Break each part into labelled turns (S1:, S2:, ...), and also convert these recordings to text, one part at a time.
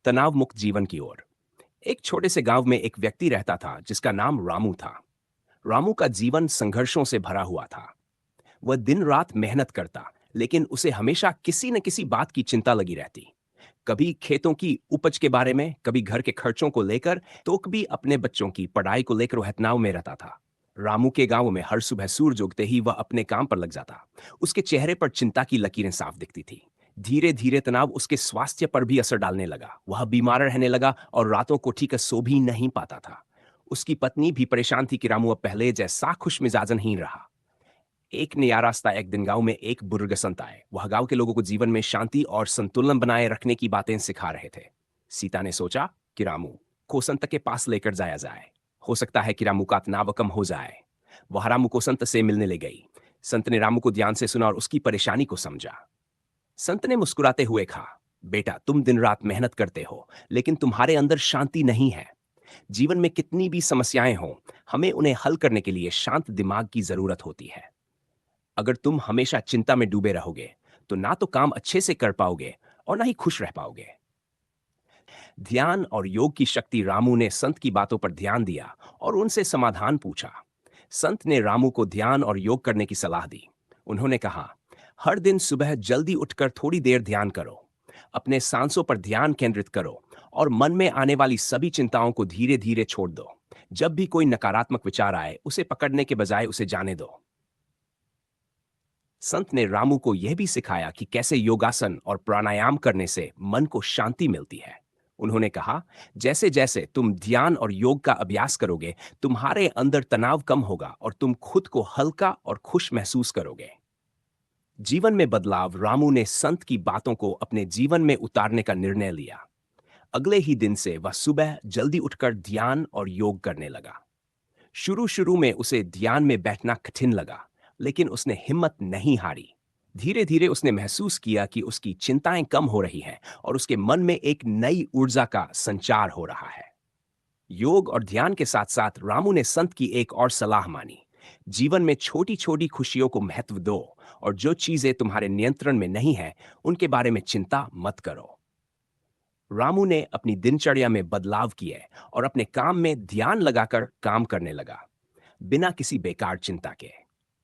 S1: तनाव मुक्त जीवन की ओर। एक छोटे से गांव में एक व्यक्ति रहता था जिसका नाम रामू था। रामू का जीवन संघर्षों से भरा हुआ था। वह दिन रात मेहनत करता, लेकिन उसे हमेशा किसी न किसी बात की चिंता लगी रहती। कभी खेतों की उपज के बारे में, कभी घर के खर्चों को लेकर, तो कभी अपने बच्चों की पढ़ाई को लेकर वह तनाव में रहता था। रामू के गांव में हर सुबह सूरज उगते ही वह अपने काम पर लग जाता। उसके चेहरे पर चिंता की लकीरें साफ दिखती थी। धीरे धीरे तनाव उसके स्वास्थ्य पर भी असर डालने लगा। वह बीमार रहने लगा और रातों को ठीक से सो भी नहीं पाता था। उसकी पत्नी भी परेशान थी कि रामू अब पहले जैसा खुश मिजाज नहीं रहा। एक नया रास्ता एक दिन गांव में एक बुजुर्ग संत आए। वह गांव के लोगों को जीवन में शांति और संतुलन बनाए रखने की बातें सिखा रहे थे। सीता ने सोचा कि रामू को संत के पास लेकर जाया जाए। हो सकता है कि रामू का तनाव कम हो जाए। वह रामू को संत से मिलने ले गई। संत ने रामू को ध्यान से सुना और उसकी परेशानी को समझा। संत ने मुस्कुराते हुए कहा, बेटा, तुम दिन रात मेहनत करते हो, लेकिन तुम्हारे अंदर शांति नहीं है। जीवन में कितनी भी समस्याएं हों, हमें उन्हें हल करने के लिए शांत दिमाग की जरूरत होती है। अगर तुम हमेशा चिंता में डूबे रहोगे, तो ना तो काम अच्छे से कर पाओगे और ना ही खुश रह पाओगे। ध्यान और योग की शक्ति। रामू ने संत की बातों पर ध्यान दिया और उनसे समाधान पूछा। संत ने रामू को ध्यान और योग करने की सलाह दी। उन्होंने कहा, हर दिन सुबह जल्दी उठकर थोड़ी देर ध्यान करो। अपने सांसों पर ध्यान केंद्रित करो और मन में आने वाली सभी चिंताओं को धीरे धीरे छोड़ दो। जब भी कोई नकारात्मक विचार आए, उसे पकड़ने के बजाय उसे जाने दो। संत ने रामू को यह भी सिखाया कि कैसे योगासन और प्राणायाम करने से मन को शांति मिलती है। उन्होंने कहा, जैसे जैसे तुम ध्यान और योग का अभ्यास करोगे, तुम्हारे अंदर तनाव कम होगा और तुम खुद को हल्का और खुश महसूस करोगे। जीवन में बदलाव। रामू ने संत की बातों को अपने जीवन में उतारने का निर्णय लिया। अगले ही दिन से वह सुबह जल्दी उठकर ध्यान और योग करने लगा। शुरू शुरू में उसे ध्यान में बैठना कठिन लगा, लेकिन उसने हिम्मत नहीं हारी। धीरे धीरे उसने महसूस किया कि उसकी चिंताएं कम हो रही हैं और उसके मन में एक नई ऊर्जा का संचार हो रहा है। योग और ध्यान के साथ साथ रामू ने संत की एक और सलाह मानी। जीवन में छोटी छोटी खुशियों को महत्व दो और जो चीजें तुम्हारे नियंत्रण में नहीं है, उनके बारे में चिंता मत करो। रामू ने अपनी दिनचर्या में बदलाव किए और अपने काम में ध्यान लगाकर काम करने लगा, बिना किसी बेकार चिंता के।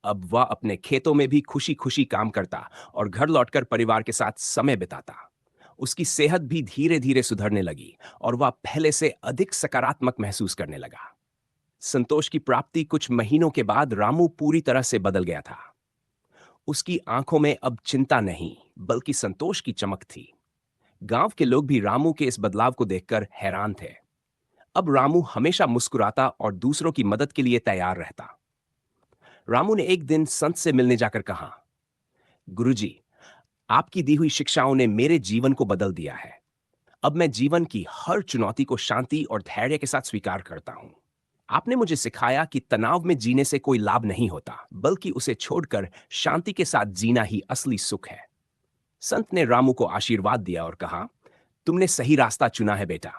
S1: अब वह अपने खेतों में भी खुशी खुशी काम करता और घर लौटकर परिवार के साथ समय बिताता। उसकी सेहत भी धीरे धीरे सुधरने लगी और वह पहले से अधिक सकारात्मक महसूस करने लगा। संतोष की प्राप्ति कुछ महीनों के बाद रामू पूरी तरह से बदल गया था। उसकी आंखों में अब चिंता नहीं, बल्कि संतोष की चमक थी। गांव के लोग भी रामू के इस बदलाव को देखकर हैरान थे। अब रामू हमेशा मुस्कुराता और दूसरों की मदद के लिए तैयार रहता। रामू ने एक दिन संत से मिलने जाकर कहा, गुरुजी, आपकी दी हुई शिक्षाओं ने मेरे जीवन को बदल दिया है। अब मैं जीवन की हर चुनौती को शांति और धैर्य के साथ स्वीकार करता हूं। आपने मुझे सिखाया कि तनाव में जीने से कोई लाभ नहीं होता, बल्कि उसे छोड़कर शांति के साथ जीना ही असली सुख है। संत ने रामू को आशीर्वाद दिया और कहा, तुमने सही रास्ता चुना है बेटा।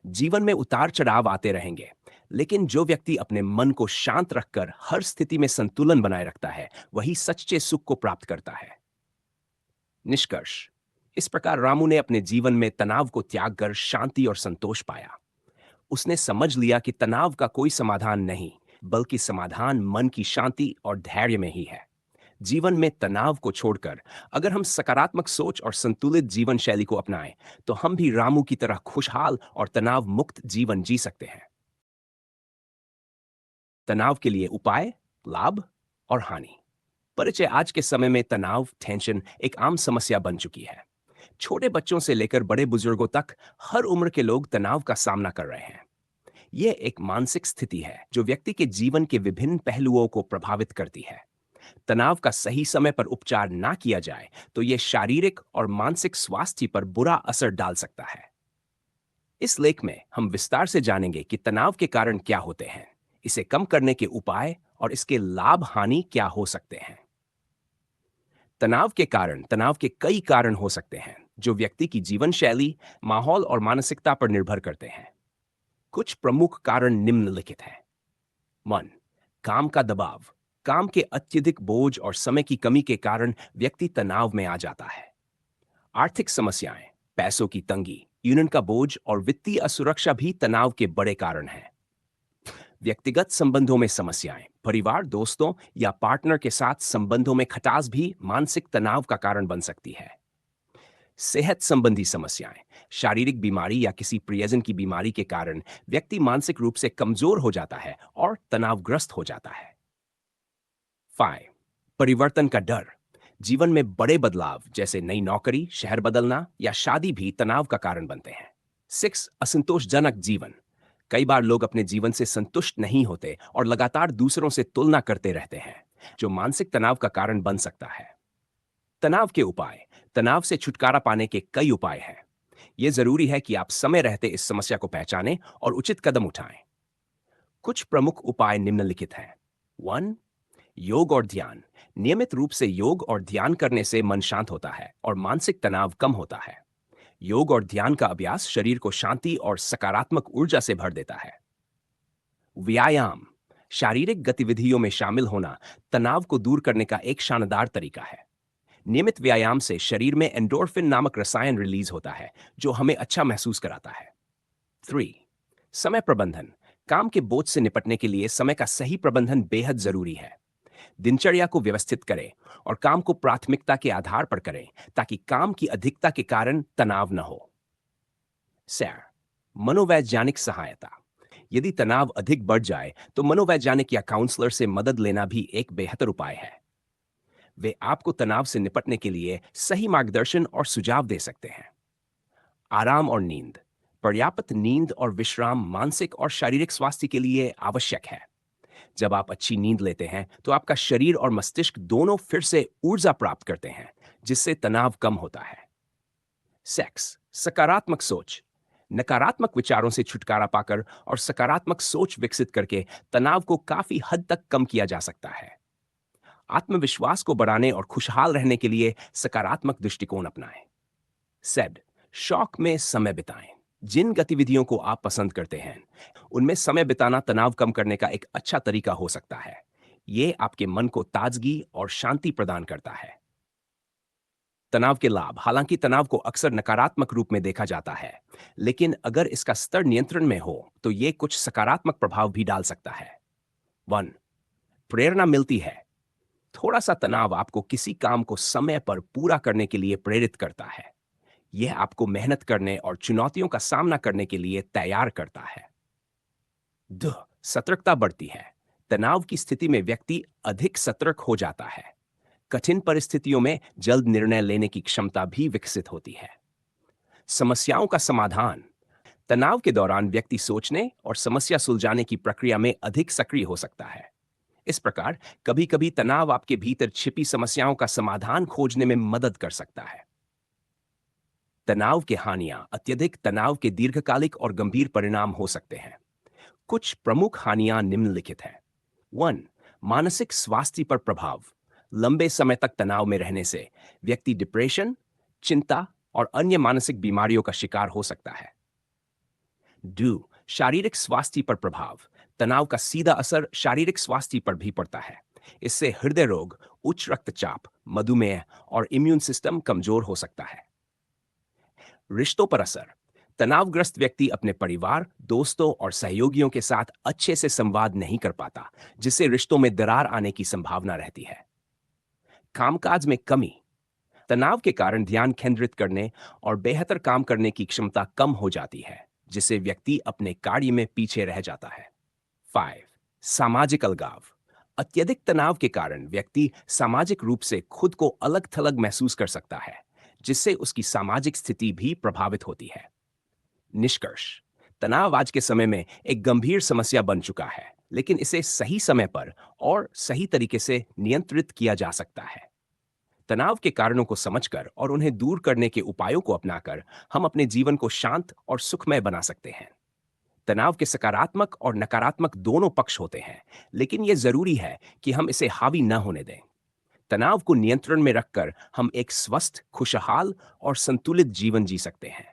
S1: जीवन में उतार चढ़ाव आते रहेंगे, लेकिन जो व्यक्ति अपने मन को शांत रखकर हर स्थिति में संतुलन बनाए रखता है, वही सच्चे सुख को प्राप्त करता है। निष्कर्ष। इस प्रकार रामू ने अपने जीवन में तनाव को त्याग कर शांति और संतोष पाया। उसने समझ लिया कि तनाव का कोई समाधान नहीं, बल्कि समाधान मन की शांति और धैर्य में ही है। जीवन में तनाव को छोड़कर अगर हम सकारात्मक सोच और संतुलित जीवन शैली को अपनाएं, तो हम भी रामू की तरह खुशहाल और तनाव मुक्त जीवन जी सकते हैं। तनाव के लिए उपाय, लाभ और हानि। परिचय। आज के समय में तनाव, टेंशन एक आम समस्या बन चुकी है। छोटे बच्चों से लेकर बड़े बुजुर्गों तक हर उम्र के लोग तनाव का सामना कर रहे हैं। यह एक मानसिक स्थिति है जो व्यक्ति के जीवन के विभिन्न पहलुओं को प्रभावित करती है। तनाव का सही समय पर उपचार ना किया जाए, तो यह शारीरिक और मानसिक स्वास्थ्य पर बुरा असर डाल सकता है। इस लेख में हम विस्तार से जानेंगे कि तनाव के कारण क्या होते हैं, इसे कम करने के उपाय और इसके लाभ हानि क्या हो सकते हैं। तनाव के कई कारण हो सकते हैं, जो व्यक्ति की जीवन शैली, माहौल और मानसिकता पर निर्भर करते हैं। कुछ प्रमुख कारण निम्नलिखित हैं। मन, काम का दबाव। काम के अत्यधिक बोझ और समय की कमी के कारण व्यक्ति तनाव में आ जाता है। आर्थिक समस्याएं, पैसों की तंगी, यूनियन का बोझ और वित्तीय असुरक्षा भी तनाव के बड़े कारण हैं। व्यक्तिगत संबंधों में समस्याएं, परिवार, दोस्तों या पार्टनर के साथ संबंधों में खटास भी मानसिक तनाव का कारण बन सकती है। सेहत संबंधी समस्याएं, शारीरिक बीमारी या किसी प्रियजन की बीमारी के कारण व्यक्ति मानसिक रूप से कमजोर हो जाता है और तनावग्रस्त हो जाता है। 5 परिवर्तन का डर, जीवन में बड़े बदलाव जैसे नई नौकरी, शहर बदलना या शादी भी तनाव का कारण बनते हैं। 6 असंतोषजनक जीवन, कई बार लोग अपने जीवन से संतुष्ट नहीं होते और लगातार दूसरों से तुलना करते रहते हैं, जो मानसिक तनाव का कारण बन सकता है। तनाव के उपाय, तनाव से छुटकारा पाने के कई उपाय हैं। यह जरूरी है कि आप समय रहते इस समस्या को पहचानें और उचित कदम उठाएं। कुछ प्रमुख उपाय निम्नलिखित हैं। 1 योग और ध्यान, नियमित रूप से योग और ध्यान करने से मन शांत होता है और मानसिक तनाव कम होता है। योग और ध्यान का अभ्यास शरीर को शांति और सकारात्मक ऊर्जा से भर देता है। व्यायाम, शारीरिक गतिविधियों में शामिल होना तनाव को दूर करने का एक शानदार तरीका है। नियमित व्यायाम से शरीर में एंडोर्फिन नामक रसायन रिलीज होता है, जो हमें अच्छा महसूस कराता है। 3 समय प्रबंधन, काम के बोझ से निपटने के लिए समय का सही प्रबंधन बेहद जरूरी है। दिनचर्या को व्यवस्थित करें और काम को प्राथमिकता के आधार पर करें, ताकि काम की अधिकता के कारण तनाव न हो। सैर, मनोवैज्ञानिक सहायता, यदि तनाव अधिक बढ़ जाए तो मनोवैज्ञानिक या काउंसलर से मदद लेना भी एक बेहतर उपाय है। वे आपको तनाव से निपटने के लिए सही मार्गदर्शन और सुझाव दे सकते हैं। आराम और नींद, पर्याप्त नींद और विश्राम मानसिक और शारीरिक स्वास्थ्य के लिए आवश्यक है। जब आप अच्छी नींद लेते हैं तो आपका शरीर और मस्तिष्क दोनों फिर से ऊर्जा प्राप्त करते हैं, जिससे तनाव कम होता है। सेक्स, सकारात्मक सोच, नकारात्मक विचारों से छुटकारा पाकर और सकारात्मक सोच विकसित करके तनाव को काफी हद तक कम किया जा सकता है। आत्मविश्वास को बढ़ाने और खुशहाल रहने के लिए सकारात्मक दृष्टिकोण अपनाएं। सेड, शौक में समय बिताएं। जिन गतिविधियों को आप पसंद करते हैं, उनमें समय बिताना तनाव कम करने का एक अच्छा तरीका हो सकता है। ये आपके मन को ताजगी और शांति प्रदान करता है। तनाव के लाभ, हालांकि तनाव को अक्सर नकारात्मक रूप में देखा जाता है, लेकिन अगर इसका स्तर नियंत्रण में हो तो ये कुछ सकारात्मक प्रभाव भी डाल सकता है। 1 प्रेरणा मिलती है, थोड़ा सा तनाव आपको किसी काम को समय पर पूरा करने के लिए प्रेरित करता है। यह आपको मेहनत करने और चुनौतियों का सामना करने के लिए तैयार करता है। द सतर्कता बढ़ती है, तनाव की स्थिति में व्यक्ति अधिक सतर्क हो जाता है। कठिन परिस्थितियों में जल्द निर्णय लेने की क्षमता भी विकसित होती है। समस्याओं का समाधान, तनाव के दौरान व्यक्ति सोचने और समस्या सुलझाने की प्रक्रिया में अधिक सक्रिय हो सकता है। इस प्रकार कभी कभी तनाव आपके भीतर छिपी समस्याओं का समाधान खोजने में मदद कर सकता है। तनाव के हानियां, अत्यधिक तनाव के दीर्घकालिक और गंभीर परिणाम हो सकते हैं। कुछ प्रमुख हानियां निम्नलिखित हैं। 1 मानसिक स्वास्थ्य पर प्रभाव, लंबे समय तक तनाव में रहने से व्यक्ति डिप्रेशन, चिंता और अन्य मानसिक बीमारियों का शिकार हो सकता है। 2 शारीरिक स्वास्थ्य पर प्रभाव, तनाव का सीधा असर शारीरिक स्वास्थ्य पर भी पड़ता है। इससे हृदय रोग, उच्च रक्तचाप, मधुमेह और इम्यून सिस्टम कमजोर हो सकता है। रिश्तों पर असर, तनावग्रस्त व्यक्ति अपने परिवार, दोस्तों और सहयोगियों के साथ अच्छे से संवाद नहीं कर पाता, जिससे रिश्तों में दरार आने की संभावना रहती है। कामकाज में कमी, तनाव के कारण ध्यान केंद्रित करने और बेहतर काम करने की क्षमता कम हो जाती है, जिससे व्यक्ति अपने कार्य में पीछे रह जाता है। 5 सामाजिक अलगाव, अत्यधिक तनाव के कारण व्यक्ति सामाजिक रूप से खुद को अलग थलग महसूस कर सकता है, जिससे उसकी सामाजिक स्थिति भी प्रभावित होती है। निष्कर्ष, तनाव आज के समय में एक गंभीर समस्या बन चुका है, लेकिन इसे सही समय पर और सही तरीके से नियंत्रित किया जा सकता है। तनाव के कारणों को समझकर और उन्हें दूर करने के उपायों को अपनाकर हम अपने जीवन को शांत और सुखमय बना सकते हैं। तनाव के सकारात्मक और नकारात्मक दोनों पक्ष होते हैं, लेकिन यह जरूरी है कि हम इसे हावी न होने दें। तनाव को नियंत्रण में रखकर हम एक स्वस्थ, खुशहाल और संतुलित जीवन जी सकते हैं।